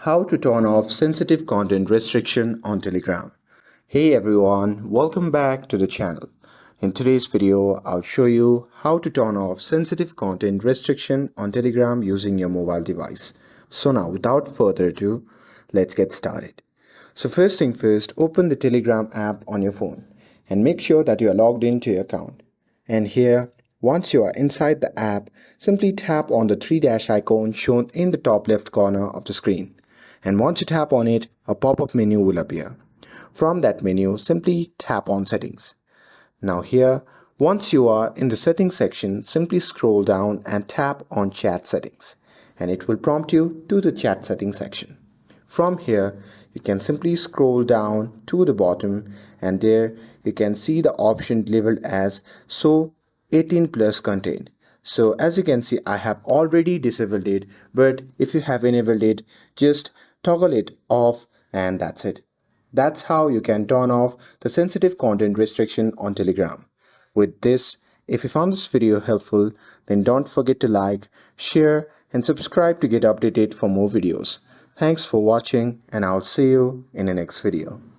How to turn off sensitive content restriction on Telegram. Hey everyone, welcome back to the channel. In today's video, I'll show you how to turn off sensitive content restriction on Telegram using your mobile device. So now, without further ado, let's get started. So first thing first, open the Telegram app on your phone and make sure that you are logged into your account. And here, once you are inside the app, simply tap on the three dash icon shown in the top left corner of the screen. And once you tap on it, a pop-up menu will appear. From that menu, simply tap on Settings. Now here, once you are in the Settings section, simply scroll down and tap on Chat Settings. And it will prompt you to the Chat Settings section. From here, you can simply scroll down to the bottom and there you can see the option labeled as Show 18 plus content. So as you can see, I have already disabled it, but if you have enabled it, just toggle it off and that's it. That's how you can turn off the sensitive content restriction on Telegram. With this, if you found this video helpful, then don't forget to like, share and subscribe to get updated for more videos. Thanks for watching and I'll see you in the next video.